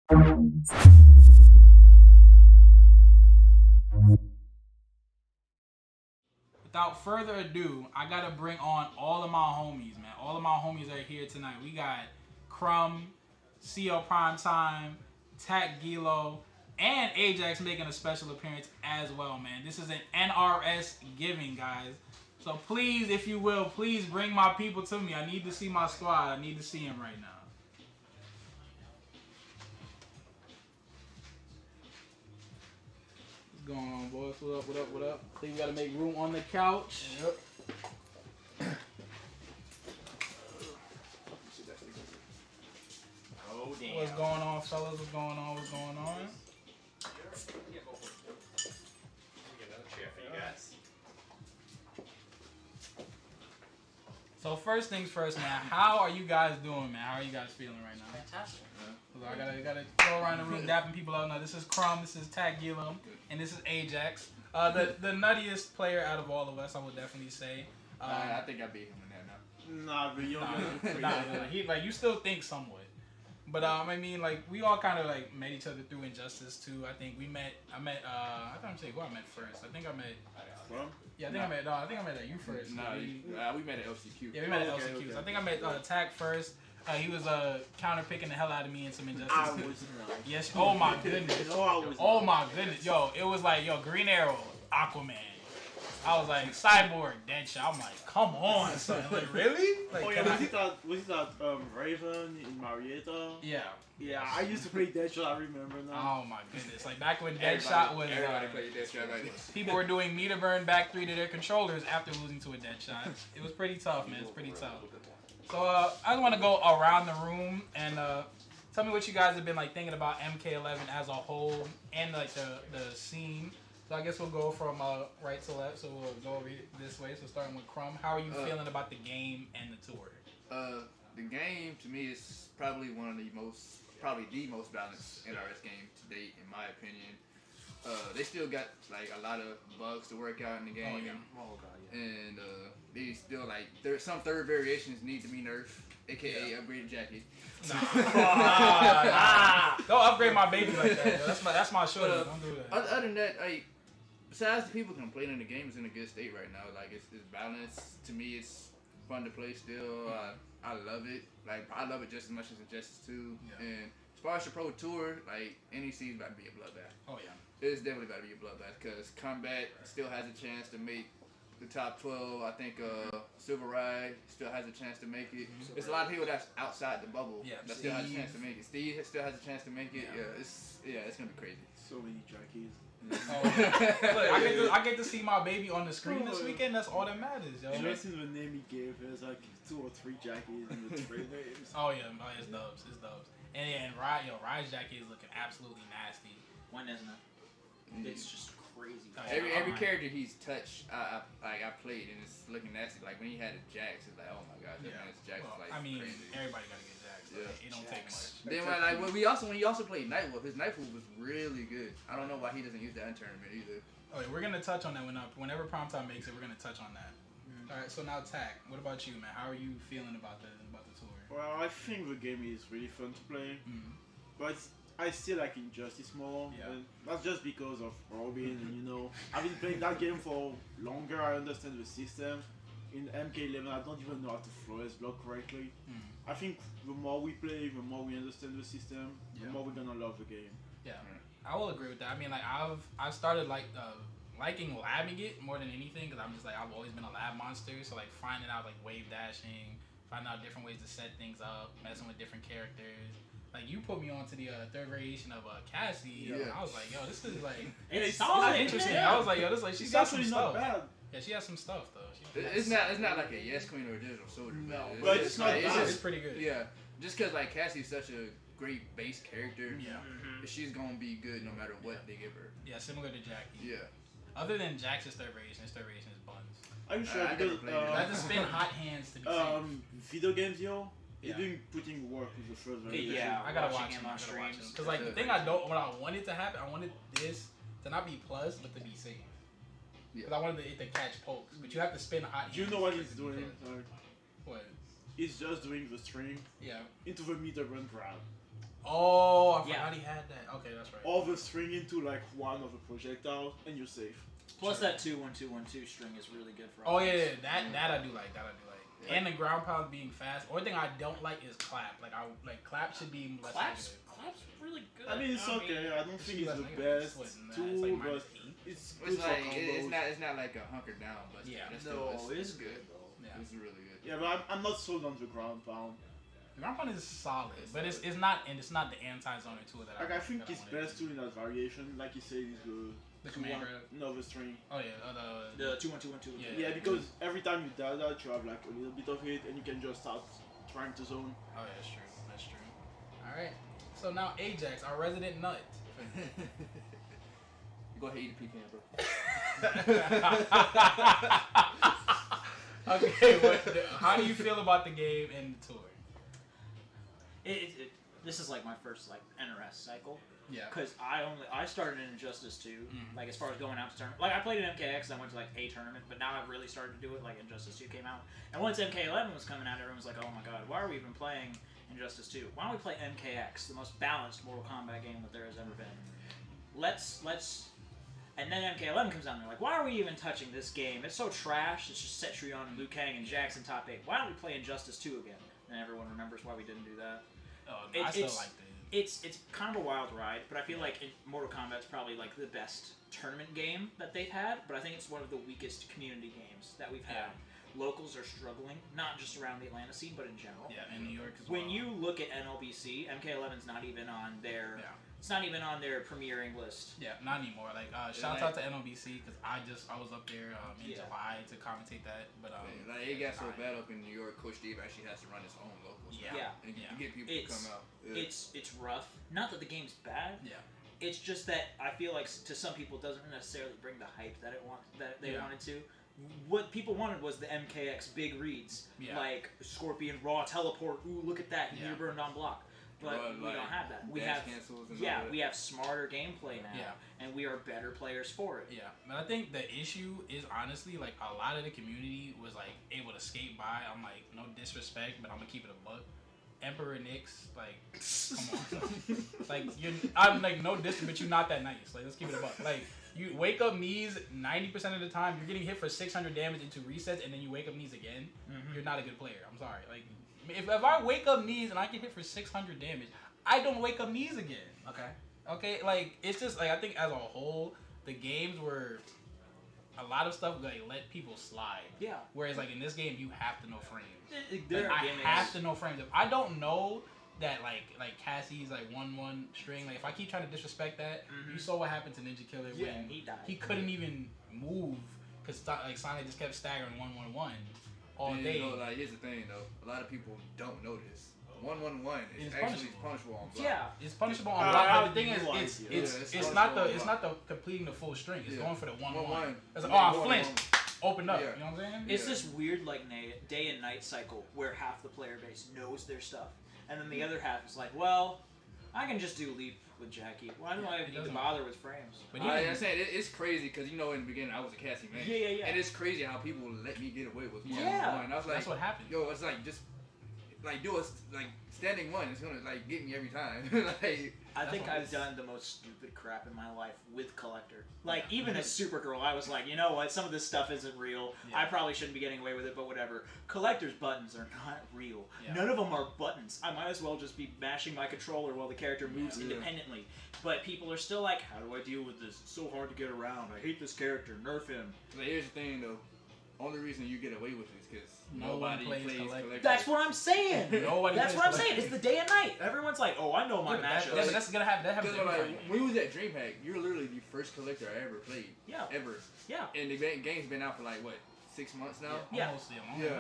Without further ado, I gotta bring on all of my homies, man. All of my homies are here tonight. We got Crum, CO Primtime, TakGillo, and Ajaxx making a special appearance as well, man. This is an NRS giving, guys. So please, if you will, please bring my people to me. I need to see my squad. I need to see him right now. What's going on, boys? What up, what up, what up? I think we gotta make room on the couch. Yep. Oh, damn. What's going on, fellas? What's going on? What's going on? So first things first, man. How are you guys doing, man? How are you guys feeling right now? Fantastic. I gotta go around the room dapping people out. Now this is Crum, this is TakGillo, and this is Ajaxx. The nuttiest player out of all of us, I would definitely say. I think I beat him in that now. Nah, but you He like you still think somewhat. But I mean, like we all kind of like met each other through Injustice too. I think I met I thought I'm saying who I met first. I think I met Crum? I think I met you first. No, we met at LCQ. Yeah, we met at LCQ. Okay. So I think I met Tak first. He was counter picking the hell out of me in some Injustice. I was too. not. Yes. Oh my goodness. No, I was Oh not. my goodness. Yo, it was like Green Arrow, Aquaman. I was like Cyborg, Deadshot. I'm like, come on, son. Like really? Like, Oh yeah, was it that Raven in Marietta? Yeah. Yeah, I used to play Deadshot, I remember now. Oh my goodness. Like back when Deadshot was Everybody played Deadshot like this. people were doing meter burn back 3 to their controllers after losing to a Deadshot. It was pretty tough, man. It's pretty tough. So I just want to go around the room and tell me what you guys have been like thinking about MK11 as a whole and like the scene. So I guess we'll go from right to left. So we'll go over this way. So starting with Crum, how are you feeling about the game and the tour? The game to me is probably the most balanced NRS game to date, in my opinion. They still got like a lot of bugs to work out in the game. Oh god, yeah. And they still like there's some third variations need to be nerfed, aka upgraded jacket. Don't upgrade my baby like that. Yo. That's my shoulder. Don't do that. Other than that, like besides the people complaining, the game is in a good state right now. Like it's balanced. To me, it's fun to play still. I love it. Like I love it just as much as Injustice 2. Yeah. And as far as the Pro Tour, like NEC is about to be a bloodbath. Oh yeah. It's definitely about to be a bloodbath because Combat still has a chance to make the top 12. I think Silver Ride still has a chance to make it. There's a lot of people that's outside the bubble that still has a chance to make it. Steve still has a chance to make it. Yeah, it's gonna be crazy. So many jackies. Oh, yeah. Look, I get to see my baby on the screen this weekend. That's all that matters, yo. Just in the name he gave, there's like 2 or 3 jackies in the trade names. Oh yeah, it's dubs, it's dubs. And Rai's jacket is looking absolutely nasty. When isn't it? It's just crazy. Every character he's touched, I played, and it's looking nasty. Like when he had a Jax, it's like, oh my gosh, that man's Jax is like crazy. Everybody gotta get Jax. Yeah. It don't take much. Then when he also played Nightwolf, his Nightwolf was really good. I don't know why he doesn't use that in tournament either. Oh yeah, we're gonna touch on that whenever Primetime makes it. We're gonna touch on that. All right, so now Tak, what about you, man? How are you feeling about the tour? Well, I think the game is really fun to play, but I still like Injustice more. Yeah. And that's just because of Robin, and I've been playing that game for longer. I understand the system. In MK11, I don't even know how to Flores block correctly. I think the more we play, the more we understand the system, the more we're gonna love the game. Yeah, I will agree with that. I mean, like I've started liking labbing it more than anything because I'm just like I've always been a lab monster. So like finding out like wave dashing, finding out different ways to set things up, messing with different characters. Like you put me on to the third variation of Cassie. Yeah. I was like, yo, this is like It's interesting. I was like, yo, this like she's got some actually stuff. not bad. Yeah, she has some stuff though. It's not like a Yes Queen or a Digital Soldier. No, man. but it's not like, bad. It's pretty good. Yeah, just because like Cassie's such a great base character. Yeah. She's gonna be good no matter what they give her. Yeah, similar to Jackie. Yeah. Other than Jax's third variation, his third variation is buns. Are you sure? I Because never played it. I had to spin hot hands to be safe. video games, yo, Yeah. he's been putting work with the first variation. Yeah. I gotta watching watch him him. on streams. Because like the thing what I wanted to happen, I wanted this to not be plus, but to be safe. Because I wanted it to catch pokes, but you have to spin hot hands. Do you know what for he's it to be doing? plus. What? He's just doing the string Yeah. into the meter run grab. Oh, I forgot he had that. Okay, that's right. Or the string into like one of the projectiles and you're safe. Plus that 2-1-2-1-2 string is really good for. Oh yeah, that I do like. Yeah. And the ground pound being fast. Only thing I don't like is clap. Clap should be less Clap's really good. I mean, it's okay. I don't think it's the best tool, but it's good for combos. It's not like a hunker down, but it's good though. Yeah. It's really good. Yeah, but I'm not sold on the ground pound. The ground pound is solid, but it's not the anti-zoner tool that I think it's best tool in that variation. Like you said, is the commander. No, the string. Oh yeah, the 2-1-2-1-2. Yeah, because every time you dial that, you have like a little bit of it, and you can just start trying to zone. Oh yeah, that's true. That's true. All right. So now Ajaxx, our resident nut. Go ahead, eat a pecan, bro. Okay, how do you feel about the game and the tour? This is like my first like NRS cycle. Yeah. Because I started in Injustice 2, like as far as going out to tournament. Like I played in MKX, I went to like a tournament, but now I've really started to do it. Like Injustice 2 came out, and once MK11 was coming out, everyone was like, "Oh my God, why are we even playing Injustice 2? Why don't we play MKX, the most balanced Mortal Kombat game that there has ever been? Let's." And then MK11 comes out, and they're like, "Why are we even touching this game? It's so trash. It's just Cetrion and Liu Kang and Jax in top 8. Why don't we play Injustice 2 again?" And everyone remembers why we didn't do that. Oh, no, I still like that. It's kind of a wild ride, but I feel like Mortal Kombat's probably like the best tournament game that they've had, but I think it's one of the weakest community games that we've had. Yeah. Locals are struggling, not just around the Atlanta scene, but in general. Yeah, in New York as well. When you look at NLBC, MK11's not even on their... Yeah. It's not even on their premiering list. Yeah, not anymore. Like, shout out to NLBC because I was up there in July to commentate that. But it got so bad up in New York. Coach Steve actually has to run his own locals. Yeah, and get people to come out. It's rough. Not that the game's bad. Yeah. It's just that I feel like to some people it doesn't necessarily bring the hype that they wanted to. What people wanted was the MKX big reads, like Scorpion Raw Teleport. Ooh, look at that! You're burned on block. But we don't have that. We have smarter gameplay now, and we are better players for it. Yeah, but I think the issue is honestly like a lot of the community was like able to skate by. I'm like, no disrespect, but I'm gonna keep it a buck. Emperor Nyx, like, come on, like I'm like no disrespect, but you're not that nice. Like, let's keep it a buck. Like, you wake up knees 90% of the time, you're getting hit for 600 damage into resets, and then you wake up knees again. You're not a good player. I'm sorry, like. If I wake up knees and I get hit for 600 damage, I don't wake up knees again. Okay, like it's just like I think as a whole, the games were a lot of stuff like let people slide. Yeah. Whereas like in this game, you have to know frames. I have to know frames. If I don't know that like Cassie's like 1-1 string, like if I keep trying to disrespect that, you saw what happened to Ninja Killer when he died. He couldn't even move because like Sonic just kept staggering 1-1-1. All day. You know, like, here's the thing though. A lot of people don't know this. 1-1-1 is actually punishable on block. Yeah, it's punishable on block. But the thing is, it's not the completing the full string. It's going for the 1-1. It's like, I flinched. Open up. You know what I'm saying? It's this weird like day and night cycle where half the player base knows their stuff, and then the other half is like, well, I can just do leap with Jackie. Why do I need to bother with frames? But I'm saying it's crazy because in the beginning I was a Cassie man. Yeah. And it's crazy how people let me get away with 1-1. I was like, that's what happened. Yo, it's like just like do a standing one. It's gonna like get me every time. I think I've done the most stupid crap in my life with Collector. Like even as Supergirl, I was like, you know what? Some of this stuff isn't real. I probably shouldn't be getting away with it, but whatever. Collector's buttons are not real. None of them are buttons. I might as well just be mashing my controller while the character moves independently. But people are still like, how do I deal with this? It's so hard to get around. I hate this character. Nerf him. But here's the thing though. Only reason you get away with it is because nobody plays Collector. That's what I'm saying. That's what I'm saying. It's the day and night. Everyone's like, oh, I know my matchup. Yeah, but that's gonna happen. That happens. Because when we was at DreamHack, you're literally the first Collector I ever played. Yeah. Ever. Yeah. And the game's been out for like what, 6 months now? Yeah. Almost. Yeah. You know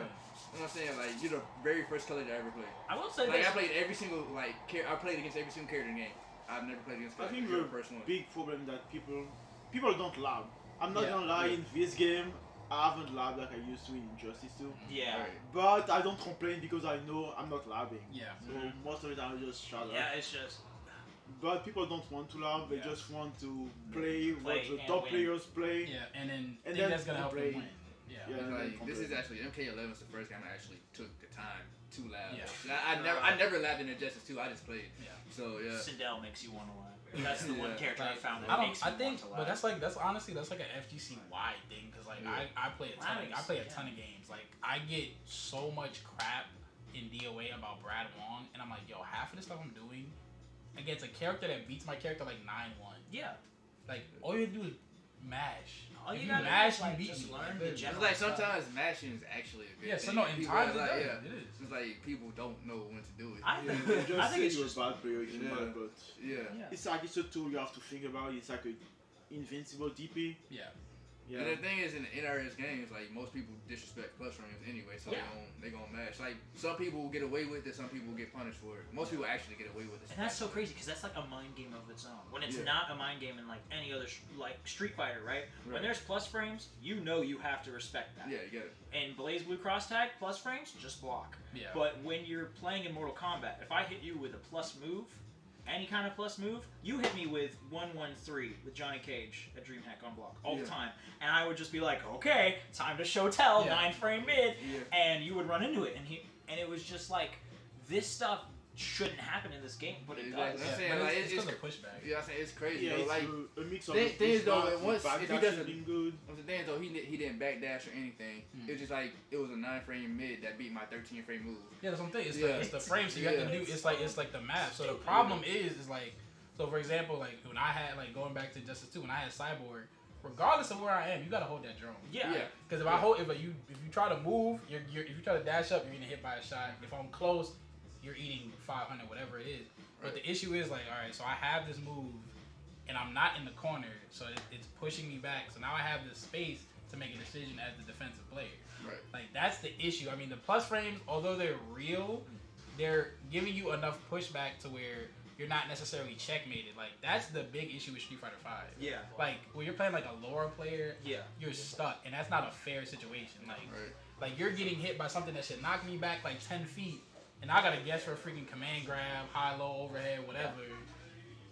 what I'm saying? Like you're the very first Collector I ever played. I will say like I played every single I played against every single character in the game. I've never played against Collector. I think the big problem that people don't lab. I'm not gonna lie, in this game I haven't labbed like I used to in Injustice 2. Yeah. Right. But I don't complain because I know I'm not labbing. Yeah. So most of the time I just shut up. Yeah, it's just... But people don't want to lab, they just want to play what the top players play. Yeah, and then that's gonna help them win. Yeah. Like, this is actually, MK11 is the first game I actually took the time to lab. Yeah. I never labbed in Injustice 2. I just played. Yeah. So yeah. Sindel makes you want to lab. That's the one character I found that I makes me want to lab. But that's honestly like an FGC wide thing because like I play a ton of games. Like I get so much crap in DOA about Brad Wong, and I'm like, yo, half of the stuff I'm doing against a character that beats my character like 9-1. Yeah. Like all you have to do is mash. All if you gotta mash, you beat just me. learn It's the general like stuff. sometimes mashing is actually a good thing. So no, in times it is. It's like people don't know when to do it. I think Just it's you're just a bad player if you're bad, but Yeah. it's like it's a tool you have to think about. It's like an invincible DP. Yeah. And the thing is, in the NRS games, like most people disrespect plus frames anyway, so they gonna mash. Like some people will get away with it, some people will get punished for it. Most people actually get away with it. And that's so crazy because that's like a mind game of its own. When it's not a mind game in like any other like Street Fighter, right? When there's plus frames, you know you have to respect that. Yeah, you get it. In Blaze Blue Cross Tag, plus frames, just block. Yeah. But when you're playing in Mortal Kombat, if I hit you with a plus move, any kind of plus move, you hit me with 1-1-3 with Johnny Cage at DreamHack on block all the time. And I would just be like, okay, time to show tell, 9-frame mid, and you would run into it. And it was just like, this stuff shouldn't happen in this game, but it does. I'm saying, like, it's because of pushback. Yeah, I'm saying it's crazy. Yeah, though. it's Like a mix of things though. Once if he doesn't, being good. the thing though, he didn't backdash or anything. It was just like it was a 9-frame mid that beat my 13-frame move. Yeah, that's what I'm saying. It's the frame, so you have to do. It's like the math. So the problem is like, so for example, like when I had like going back to Justice 2, when I had Cyborg, regardless of where I am, you gotta hold that drone. Yeah. Because if you try to move, if you try to dash up, you're gonna hit by a shot. If I'm close, you're eating 500, whatever it is. But the issue is like, all right, so I have this move, and I'm not in the corner, so it's pushing me back. So now I have this space to make a decision as the defensive player. Right. Like that's the issue. I mean, the plus frames, although they're real, they're giving you enough pushback to where you're not necessarily checkmated. Like that's the big issue with Street Fighter 5. Yeah. Like when you're playing like a Laura player, you're stuck, and that's not a fair situation. Like you're getting hit by something that should knock me back like 10 feet, and I gotta guess for a freaking command grab, high, low, overhead, whatever,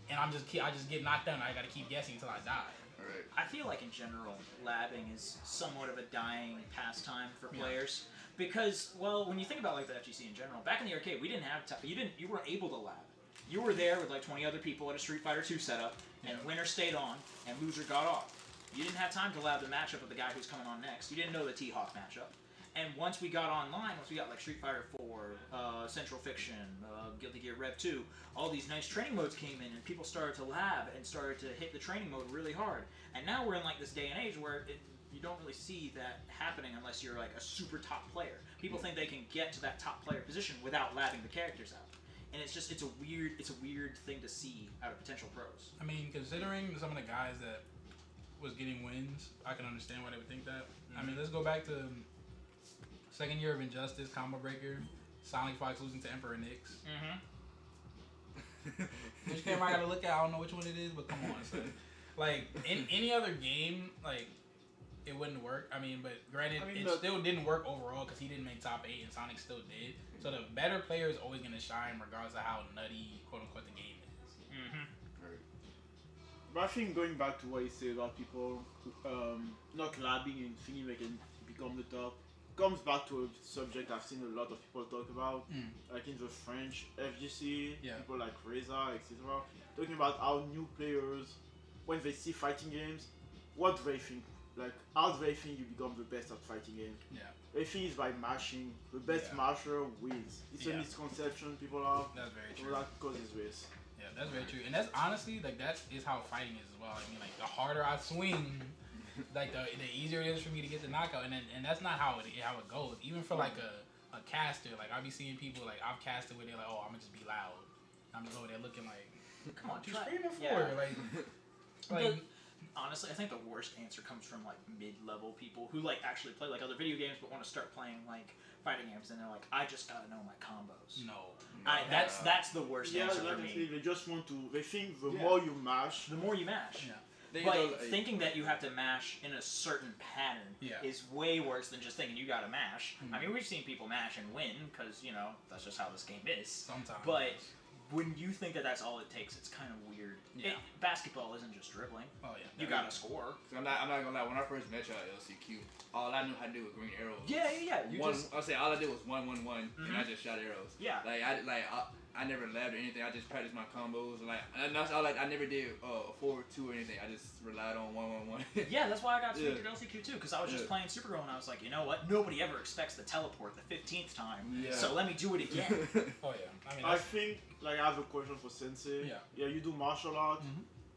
and I just get knocked down. And I gotta keep guessing until I die. I feel like in general, labbing is somewhat of a dying pastime for players because, well, when you think about like the FGC in general, back in the arcade, we didn't have you weren't able to lab. You were there with like 20 other people at a Street Fighter 2 setup, and winner stayed on, and loser got off. You didn't have time to lab the matchup with the guy who's coming on next. You didn't know the T-Hawk matchup. And once we got online, once we got like Street Fighter 4, Central Fiction, Guilty Gear Rev 2, all these nice training modes came in, and people started to lab and started to hit the training mode really hard. And now we're in like this day and age where you don't really see that happening unless you're like a super top player. People think they can get to that top player position without labbing the characters out. And it's a weird thing to see out of potential pros. I mean, considering some of the guys that was getting wins, I can understand why they would think that. I mean, let's go back to second year of Injustice, Combo Breaker, Sonic Fox losing to Emperor Nyx. Which camera I gotta look at? I don't know which one it is, but come on, son. Like in any other game, like it wouldn't work. I mean, but granted, it still didn't work overall because he didn't make top 8 and Sonic still did. So the better player is always gonna shine regardless of how nutty, quote unquote, the game is. But I think going back to what you said about people not labbing and thinking they can become the top comes back to a subject I've seen a lot of people talk about, like in the French FGC, people like Reza, etc. Talking about how new players, when they see fighting games, what do they think? Like, how do they think you become the best at fighting games? They think it's by mashing. The best masher wins. It's a misconception people have. That's very so true. that causes this. Yeah, that's very true. And that's honestly, like, that is how fighting is as well. I mean, like, the harder I swing, like, the easier it is for me to get the knockout. And that's not how it goes. Even for, like, a caster, like, I'll be seeing people, like, I've casted where they're like, oh, I'm going to just be loud. I'm just over there looking like, come on, what you screaming for? Like, honestly, I think the worst answer comes from like mid-level people who like actually play like other video games but want to start playing like fighting games, and they're like, I just gotta know my combos. That's the worst answer for me. They just want to. They think the more you mash, the more you mash. But thinking that you have to mash in a certain pattern is way worse than just thinking you gotta mash. I mean, we've seen people mash and win because, you know, that's just how this game is. Sometimes. But when you think that that's all it takes, it's kind of weird. Yeah. Basketball isn't just dribbling. Oh yeah. You gotta score. I'm not gonna lie. When I first met y'all at LCQ, all I knew how to do was green arrows. Yeah. All I did was 1-1-1, and I just shot arrows. Yeah. I never labbed or anything. I just practiced my combos. And that's all. I never did a 4-2 or anything. I just relied on 1-1-1. Yeah, that's why I got tweaked at LCQ too, because I was just playing Supergirl and I was like, you know what? Nobody ever expects the teleport the 15th time, so let me do it again. Oh yeah. I think I have a question for Sensei. Yeah. You do martial art.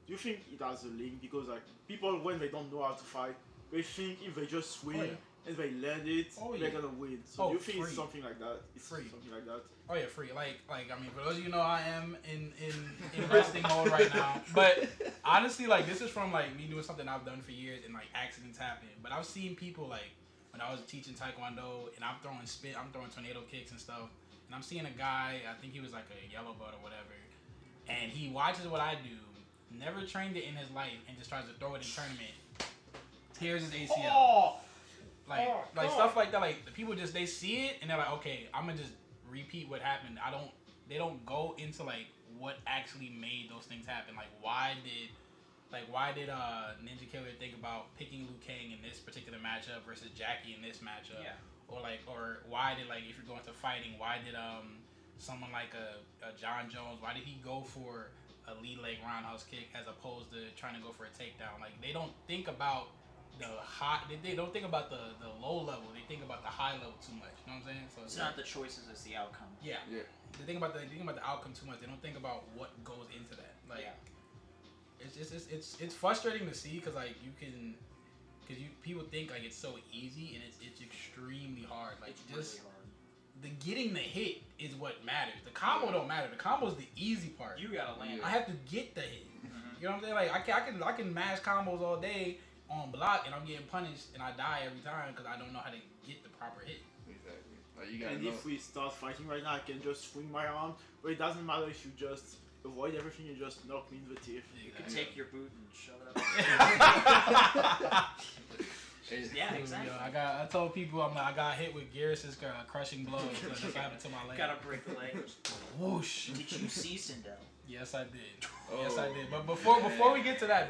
Do you think it has a link? Because people when they don't know how to fight, they think if they just swing and they land it, they're gonna win. So do you think it's something like that? It's free. Something like that. Oh yeah, free. For those of you who know, I am in resting mode right now. But honestly, this is from me doing something I've done for years, and accidents happen. But I've seen people when I was teaching Taekwondo, and I'm throwing tornado kicks and stuff, and I'm seeing a guy. I think he was a yellow belt or whatever, and he watches what I do. Never trained it in his life, and just tries to throw it in tournament. Tears his ACL. Stuff like that. The people they see it and they're like, okay, I'm gonna just repeat what happened. They don't go into what actually made those things happen. Why did Ninja Killer think about picking Liu Kang in this particular matchup versus Jackie in this matchup? Yeah. Or why did if you're going to fighting, why did someone like a John Jones, why did he go for a lead leg roundhouse kick as opposed to trying to go for a takedown? They don't think about the high. They don't think about the low level. They think about the high level too much. You know what I'm saying? So it's not the choices; it's the outcome. Yeah. They think about the outcome too much. They don't think about what goes into that. It's frustrating to see because people think it's so easy and it's extremely hard. It's really hard. The getting the hit is what matters. The combo don't matter. The combo's the easy part. You gotta land. I have to get the hit. You know what I'm saying? I can mash combos all day on block and I'm getting punished and I die every time because I don't know how to get the proper hit. Exactly. If we start fighting right now, I can just swing my arm, but it doesn't matter if you just avoid everything, you just knock me in the teeth. You can take your boot and shove it up. Yeah, exactly. I told people I got hit with Garrus's crushing blows. That's what happened to my leg. Gotta break the leg. Whoosh. Did you see Sindel? Yes, I did. Yes, I did. But before we get to that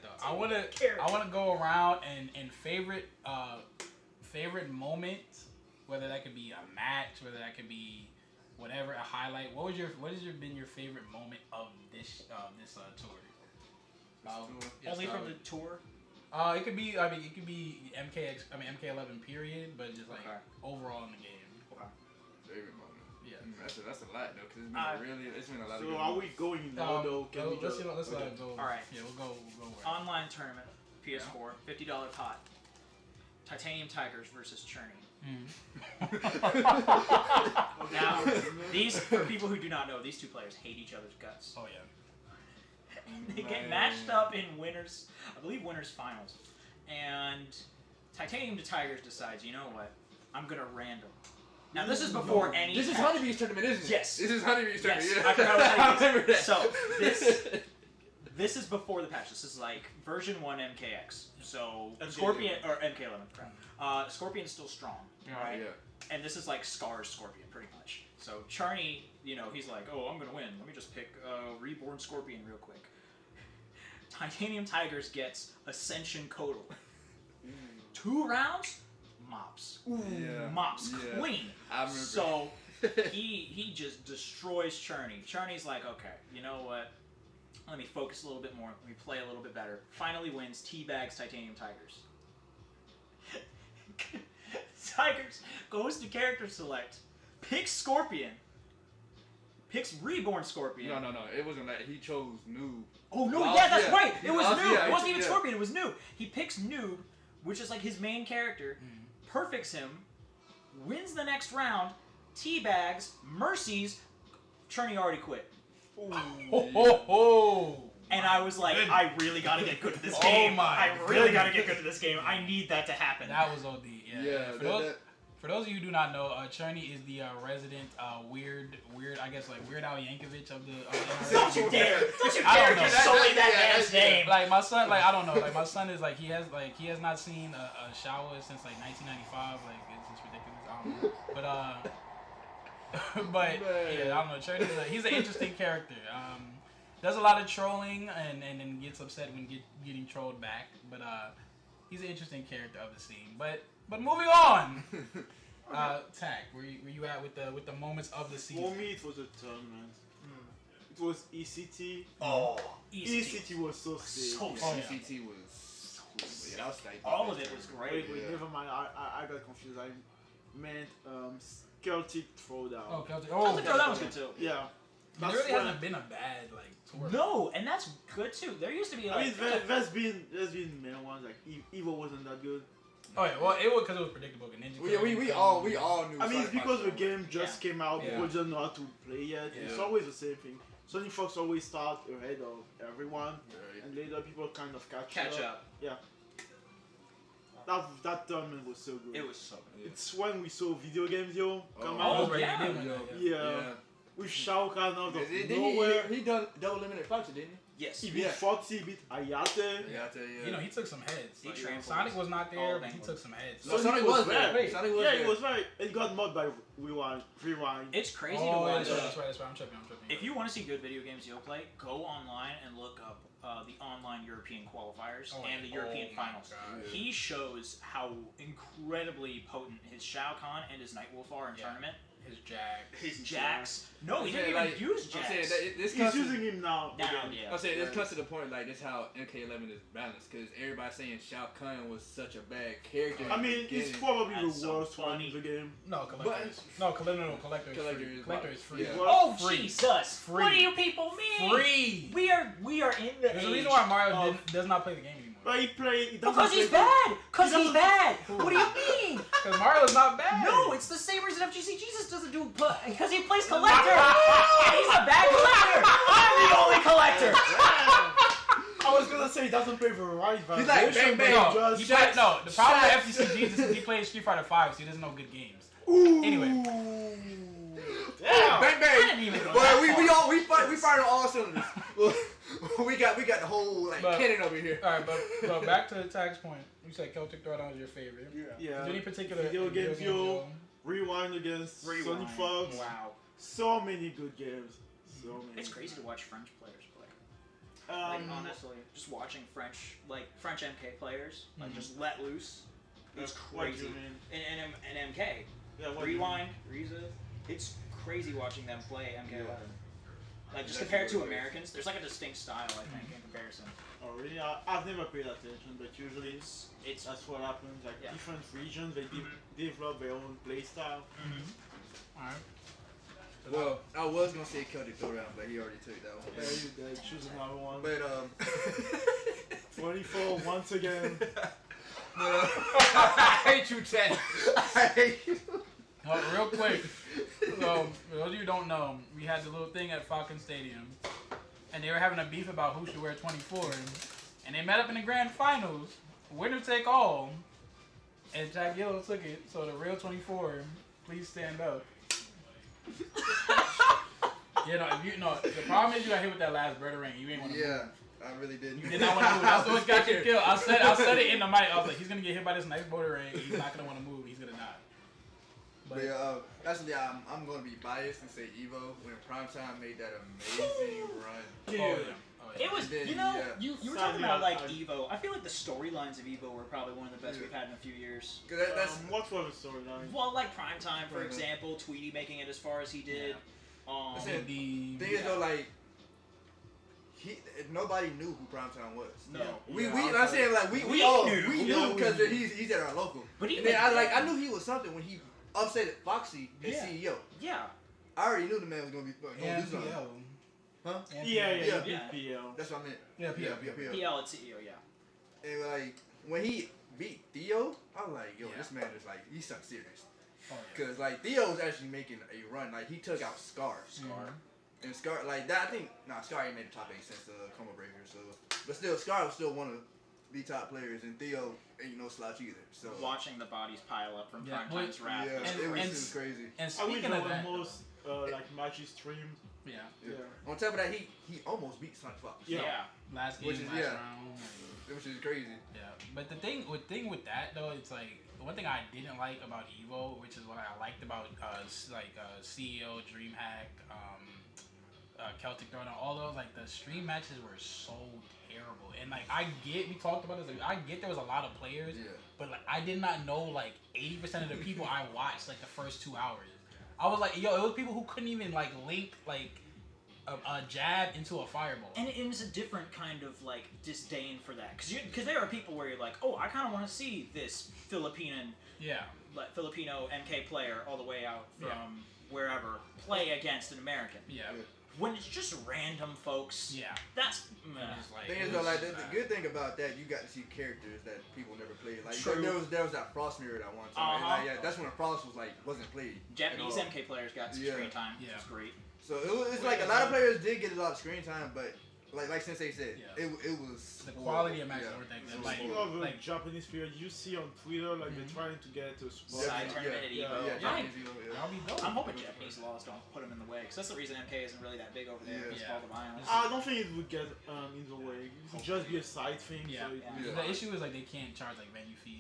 though, I wanna go around and favorite moment, whether that could be a match, whether that could be whatever, a highlight. What has been your favorite moment of this tour? Only from the tour. It could be MK11 period, but just overall in the game. Okay. Favorite moment. Yeah. That's a lot though, because it's been a lot of. So are we going now though? Let's go. All right. Yeah, we'll go. Online tournament, PS4, $50 pot. Titanium Tigers versus Churney. Now, for people who do not know, these two players hate each other's guts. Oh yeah. They get matched up in winners finals, and Titanium Tigers decides, you know what, I'm gonna random. Now this is before any. This is Honeybee's tournament, isn't it? Yes. This is Honeybee's tournament. Yes, Yeah. I forgot what I remember that. So this is before the patch. This is version 1 MKX. So Scorpion or MK11. Scorpion's still strong, right? Yeah. And this is Scar's Scorpion, pretty much. So Charney, he's like, oh, I'm gonna win. Let me just pick Reborn Scorpion real quick. Titanium Tigers gets Ascension Kodal. 2 rounds, mops. Mops clean. I remember. So he just destroys Charney. Charney's like, okay, you know what? Let me focus a little bit more. Let me play a little bit better. Finally wins, teabags Titanium Tigers. Tigers goes to character select, picks Scorpion, picks Reborn Scorpion. No. It wasn't that. He chose Noob. Oh, no, that's right. It was Noob. It wasn't even Scorpion. It was Noob. He picks Noob, which is his main character, perfects him, wins the next round, teabags, mercies, Churney already quit. And I was like, I really gotta get good at this game. I really gotta get good at this game. I need that to happen. That was OD. Yeah. For those of you who do not know, Churney is the resident weird, I guess Weird Al Yankovic of the NRS. Don't you dare just sully that man's name. My son, I don't know. My son is he has not seen a shower since 1995. It's just ridiculous. I don't know. but yeah, I don't know. Church he's an interesting character. Does a lot of trolling and then gets upset when getting trolled back. But he's an interesting character of the scene. But moving on. Tak, where you at with the moments of the season? For me, it was a tournament. It was ECT. Oh, ECT was so sick. ECT was yeah, that was tight. All of it was great. Wait, never mind. I got confused. I meant Celtic Throwdown. Oh, Celtic. Celtic Throwdown was good too. Yeah. There really hasn't been a bad tour. No, and that's good too. There used to be I mean, there's been many ones like Evo wasn't that good. Oh yeah, well it was because it was predictable. We all knew. I mean, it's because the game just came out. Yeah. People don't know how to play yet. Yeah. It's always the same thing. Sony Fox always start ahead of everyone, and later people kind of catch up. Yeah. That tournament was so good. It was so good. It's when we saw Video Games come Oh, out. yeah. Yeah. With Shao Kahn out of Didn't nowhere. he done double limited Foxy, didn't he? Yes. He beat Foxy, he beat Ayate. You know, he took some heads. He Like, trampled Sonic was not there, but he Bengals. took some heads. No, Sonic was there. Right. Sonic was Yeah, there. he was right. It got mod by Rewind. It's crazy to Oh, watch. that's right. I'm tripping. If you want to see good video games you'll play, go online and look up the online European qualifiers and the European finals. God. He shows how incredibly potent his Shao Kahn and his Nightwolf are in tournament. His Jack. His Jax. No, he I'm didn't saying, even use I'm Jax. saying that this He's comes to- using him now. I'm saying this comes to the point like this how MK11 is balanced because everybody's saying Shao Kahn was such a bad character. I mean, it's probably That's the so worst one funny. in the game. No, Collector is free. Yeah. Oh Free. Jesus! Free. What do you people mean? Free. We are in the There's a age reason why Mario of- does not play the game anymore. But he doesn't because he's play- bad. Because He he's doesn't- bad. What do you mean? Because Mario's not bad. No, it's the same reason FGC Jesus doesn't do because he plays collector. And he's a bad collector. I'm the only collector. I was gonna say he doesn't play Verizon. He's like, bang, bang. No, Just the problem Shaq. with FGC Jesus is he plays Street Fighter 5, so he doesn't know good games. Ooh. Anyway. Damn. Bang I bang! didn't even go Boy, that we fired on all cylinders. we got the whole But- cannon over here. Alright, but back to Tag's point. You said Celtic Throwdown was your favorite. Yeah. Is there any particular Video games, game yo. Rewind against Sonic Fox. Wow. So many good games. So many. It's crazy to watch French players play. Um, Honestly, just watching French MK players just let loose. It's what do you crazy. mean? And MK. Yeah, what do you Rewind, Riza. It's crazy watching them play MK11. Like just That's compared to really Americans, there's like a distinct style I think in comparison. Oh really? I've never paid attention, but usually It's that's what happens. Like Yeah. different regions, they develop their own play style. Alright. Well, I was gonna say Celtic Throwdown, but he already took that one. There you go. Choose another one. But 24 once again. I hate you, Ted. I hate you. Real quick, so for those of you who don't know, we had the little thing at Falcon Stadium, and they were having a beef about who should wear 24, and they met up in the grand finals, winner take all, and TakGillo took it. So the real 24, please stand up. If you know, the problem is you got hit with that last bird ring. You ain't want to move. Yeah, I really didn't. You did not want to move. That's what got you killed. I said it in the mic. I was like, he's gonna get hit by this nice border ring. He's not gonna want to move. He's gonna die. But actually, I'm going to be biased and say Evo when Primtime made that amazing run. Oh, yeah. It was, Then, you know, yeah. you were talking about like Evo. I feel like the storylines of Evo were probably one of the best we've had in a few years. Cause that's What was the storyline? Well, like Primetime, for Mhm. example, Tweety making it as far as he did. That's it. The thing is though, like nobody knew who Primtime was. No. We Yeah, I said like we We knew because knew. he's at our local. But And even then I knew he was something when he upset Foxy as Yeah. CEO. yeah. I already knew the man was gonna do something. NPL. Huh? Yeah, Yeah. PL. That's what I meant. Yeah, PL. PL at CEO, yeah. And like when he beat Theo, I was like, yo, Yeah. this man is like he's something serious. Oh, yeah. Cause like Theo's actually making a run. Like he took out Scar. And Scar like that. I think Scar ain't made the top 8 since the Coma Breaker. So, but still, Scar was still one of the top players, and Theo ain't no slouch either. So Watching the bodies pile up from Yeah. Primetime's wrath. yeah, was it and- was crazy. And I wish speaking there of were that, most like matches streamed Yeah. On top of that, he almost beat Sunfox. Yeah. Last game, Which is round. which is crazy. Yeah, but the thing with that though, it's like one thing I didn't like about Evo, which is what I liked about CEO, DreamHack, Celtic Throne, all those, like the stream matches were so terrible. And like we talked about this, like, I get there was a lot of players, but like I did not know like 80% of the people I watched like the first 2 hours. I was like, yo, it was people who couldn't even like link like a jab into a fireball. And it was a different kind of like disdain for that, because there are people where you're like, oh, I kind of want to see this Filipino MK player all the way out from wherever play against an American. Yeah. When it's just random folks, that's like, thing is though, like the good thing about that, you got to see characters that people never played. Like there was that Frost mirror that one time. And, like, that's when Frost wasn't played. Japanese MK players got some screen time. Yeah, it's great. So it's like a lot of players did get a lot of screen time, but like Sensei said, it was the quality of matches weren't that good. Speaking of Japanese players, you see on Twitter like they're trying to get a spot. Side tournament at Evo. Japanese Evo, I'm hoping Japanese laws don't put them in the way, because that's the reason MK isn't really that big over there. It's all the violence. I don't think it would get in the way. It would just be a side thing. Yeah. So The issue is like they can't charge like venue fees.